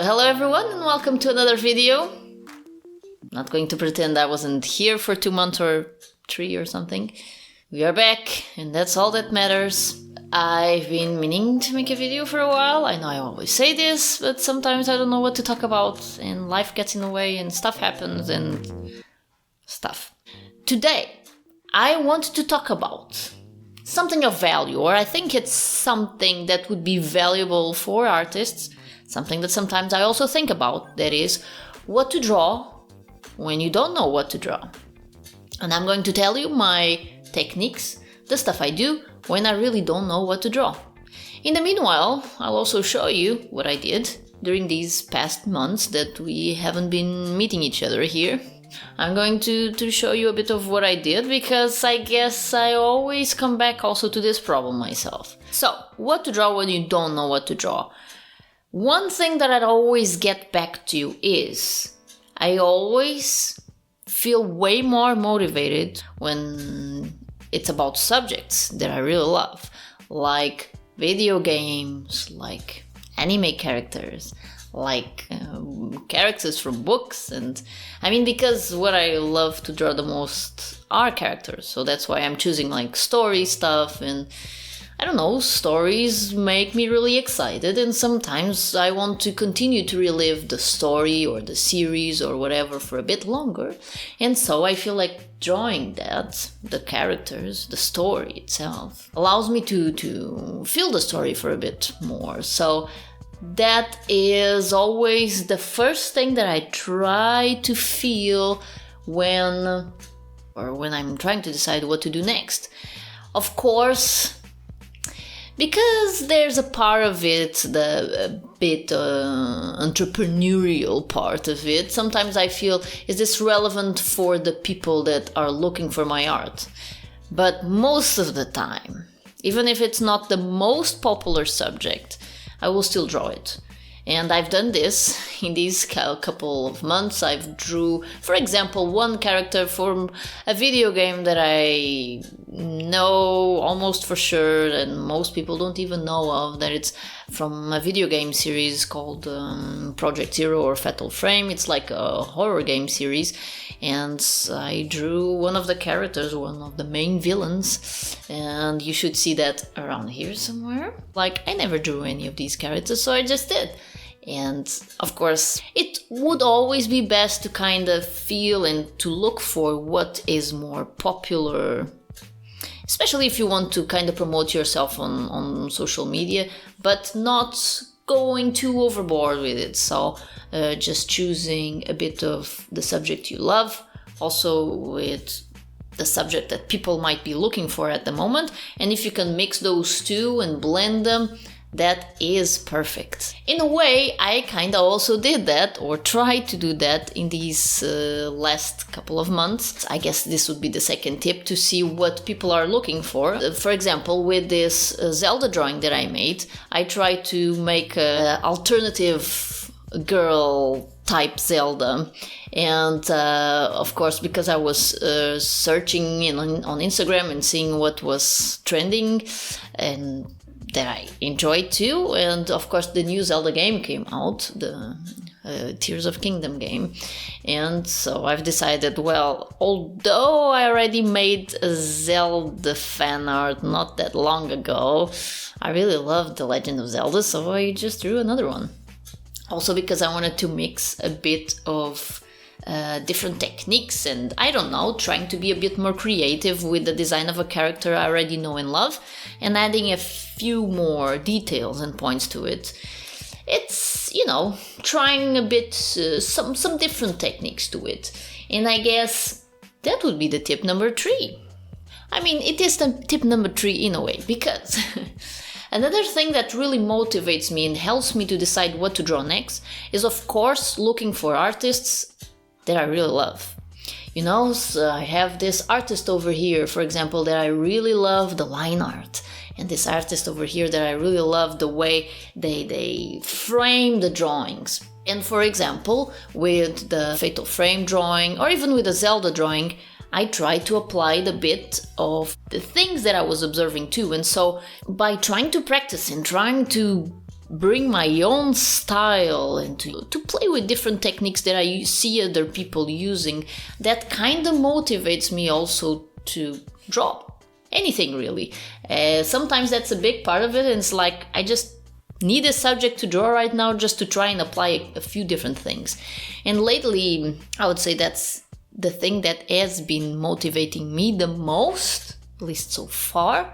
Hello everyone and welcome to another video. Not going to pretend I wasn't here for 2 months or 3 or something. We are back and that's all that matters. I've been meaning to make a video for a while. I know I always say this, but sometimes I don't know what to talk about and life gets in the way and stuff happens and stuff. Today, I want to talk about something of value, or I think it's something that would be valuable for artists, something that sometimes I also think about, that is what to draw when you don't know what to draw. And I'm going to tell you my techniques, the stuff I do when I really don't know what to draw. In the meanwhile, I'll also show you what I did during these past months that we haven't been meeting each other here. I'm going to show you a bit of what I did, because I guess I always come back also to this problem myself. So, what to draw when you don't know what to draw? One thing that I'd always get back to is I always feel way more motivated when it's about subjects that I really love, like video games, like anime characters, like characters from books. And I mean, because what I love to draw the most are characters, so that's why I'm choosing like story stuff. And I don't know, stories make me really excited, and sometimes I want to continue to relive the story or the series or whatever for a bit longer, and so I feel like drawing that, the characters, the story itself, allows me to feel the story for a bit more. So that is always the first thing that I try to feel when I'm trying to decide what to do next. Of course, because there's a part of it, the bit entrepreneurial part of it, sometimes I feel, is this relevant for the people that are looking for my art? But most of the time, even if it's not the most popular subject, I will still draw it. And I've done this in these couple of months. I've drew, for example, one character from a video game that I know almost for sure, and most people don't even know of, that it's from a video game series called Project Zero or Fatal Frame. It's like a horror game series. And I drew one of the characters, one of the main villains, and you should see that around here somewhere. Like, I never drew any of these characters, so I just did. And of course, it would always be best to kind of feel and to look for what is more popular, especially if you want to kind of promote yourself on social media, but not going too overboard with it. So just choosing a bit of the subject you love, also with the subject that people might be looking for at the moment. And if you can mix those two and blend them, that is perfect. In a way, I kind of also did that, or tried to do that in these last couple of months. I guess this would be the second tip, to see what people are looking for. For example, with this Zelda drawing that I made, I tried to make an alternative girl type Zelda. And of course, because I was searching on Instagram and seeing what was trending, and that I enjoyed too. And of course, the new Zelda game came out, the Tears of Kingdom game. And so I've decided, well, although I already made a Zelda fan art not that long ago, I really loved The Legend of Zelda, so I just drew another one. Also because I wanted to mix a bit of different techniques, and I don't know, trying to be a bit more creative with the design of a character I already know and love, and adding a few more details and points to it. It's, you know, trying a bit, some different techniques to it. And I guess that would be the tip number 3. I mean, it is the tip number 3 in a way, because another thing that really motivates me and helps me to decide what to draw next is, of course, looking for artists that I really love. You know, so I have this artist over here, for example, that I really love the line art, and this artist over here that I really love the way they frame the drawings. And for example, with the Fatal Frame drawing, or even with the Zelda drawing, I tried to apply the bit of the things that I was observing too. And so by trying to practice and trying to bring my own style and to play with different techniques that I see other people using, that kind of motivates me also to draw anything really. Sometimes that's a big part of it, and it's like I just need a subject to draw right now just to try and apply a few different things. And lately, I would say that's the thing that has been motivating me the most, at least so far,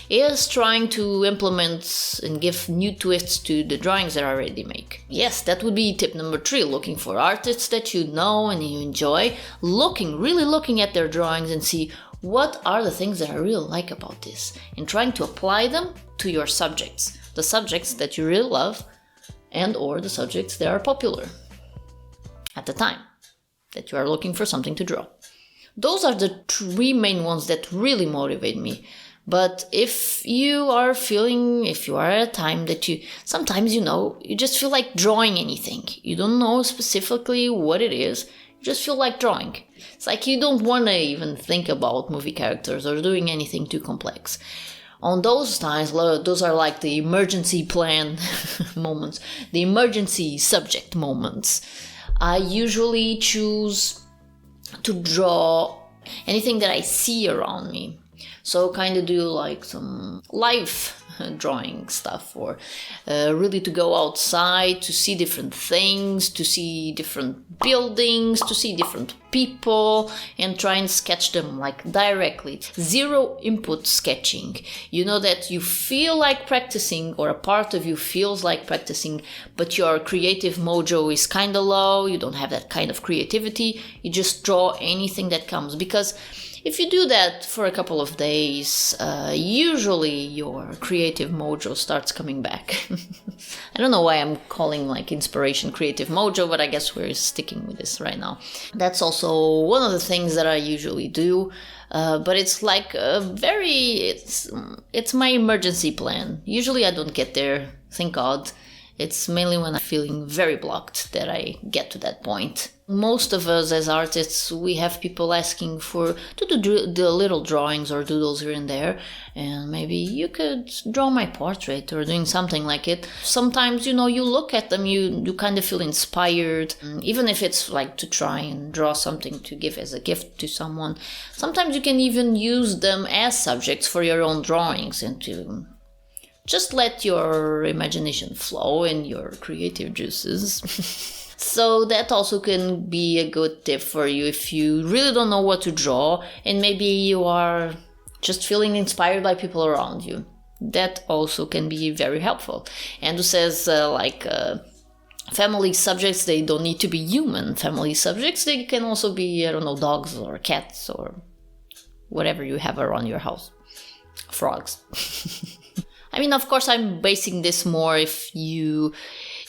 is trying to implement and give new twists to the drawings that I already make. Yes, that would be tip number 3, looking for artists that you know and you enjoy, really looking at their drawings and see what are the things that I really like about this, and trying to apply them to your subjects, the subjects that you really love and or the subjects that are popular at the time that you are looking for something to draw. Those are the 3 main ones that really motivate me. But if you are at a time that sometimes you just feel like drawing anything. You don't know specifically what it is. You just feel like drawing. It's like you don't want to even think about movie characters or doing anything too complex. On those times, those are like the emergency plan moments, the emergency subject moments. I usually choose to draw anything that I see around me. So kind of do like some live drawing stuff, or really to go outside to see different things, to see different buildings, to see different people, and try and sketch them like directly. Zero input sketching. You know that you feel like practicing, or a part of you feels like practicing, but your creative mojo is kind of low. You don't have that kind of creativity. You just draw anything that comes, because if you do that for a couple of days, usually your creative mojo starts coming back. I don't know why I'm calling like inspiration creative mojo, but I guess we're sticking with this right now. That's also one of the things that I usually do, but it's like it's my emergency plan. Usually I don't get there, thank God. It's mainly when I'm feeling very blocked that I get to that point. Most of us as artists, we have people asking to do the little drawings or doodles here and there, and maybe you could draw my portrait or doing something like it. Sometimes, you look at them, you kind of feel inspired, even if it's like to try and draw something to give as a gift to someone. Sometimes you can even use them as subjects for your own drawings, and to just let your imagination flow and your creative juices. So that also can be a good tip for you if you really don't know what to draw and maybe you are just feeling inspired by people around you. That also can be very helpful. Andrew says family subjects, they don't need to be human family subjects. They can also be, dogs or cats or whatever you have around your house. Frogs. I mean, of course, I'm basing this more if you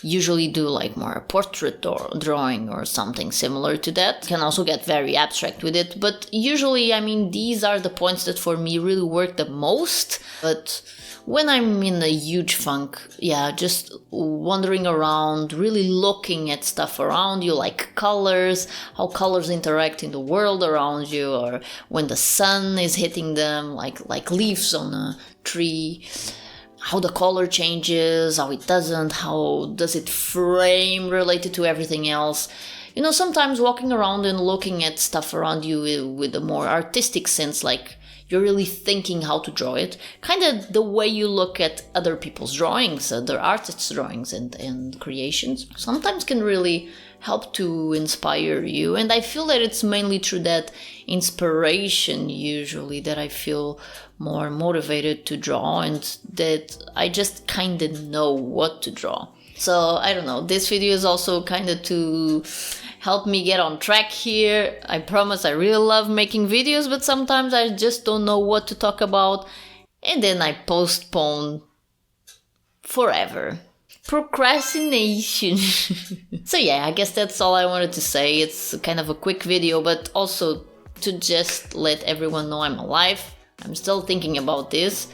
usually do like more a portrait or drawing or something similar to that. You can also get very abstract with it. But usually, these are the points that for me really work the most. But when I'm in a huge funk, just wandering around, really looking at stuff around you, like colors, how colors interact in the world around you, or when the sun is hitting them, like leaves on a tree. How the color changes, how it doesn't, how does it frame related to everything else. Sometimes walking around and looking at stuff around you with a more artistic sense, like you're really thinking how to draw it. Kind of the way you look at other people's drawings, other artists' drawings and creations, sometimes can really help to inspire you. And I feel that it's mainly through that inspiration usually that I feel more motivated to draw, and that I just kind of know what to draw. So I don't know, this video is also kind of to help me get on track here. I promise I really love making videos, but sometimes I just don't know what to talk about, and then I postpone forever. Procrastination. So I guess that's all I wanted to say. It's kind of a quick video, but also to just let everyone know I'm alive. I'm still thinking about this.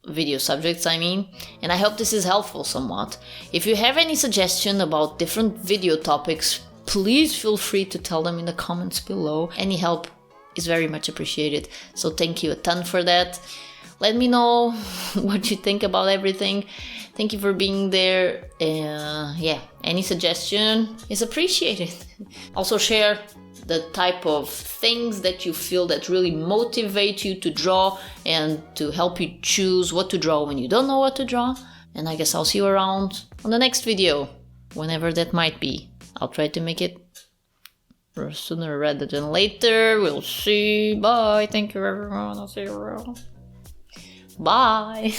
Video subjects, and I hope this is helpful somewhat. If you have any suggestion about different video topics, please feel free to tell them in the comments below. Any help is very much appreciated. So thank you a ton for that. Let me know what you think about everything. Thank you for being there. Yeah, any suggestion is appreciated. Also share the type of things that you feel that really motivate you to draw and to help you choose what to draw when you don't know what to draw. And I guess I'll see you around on the next video, whenever that might be. I'll try to make it sooner rather than later. We'll see. Bye. Thank you, everyone. I'll see you around. Bye.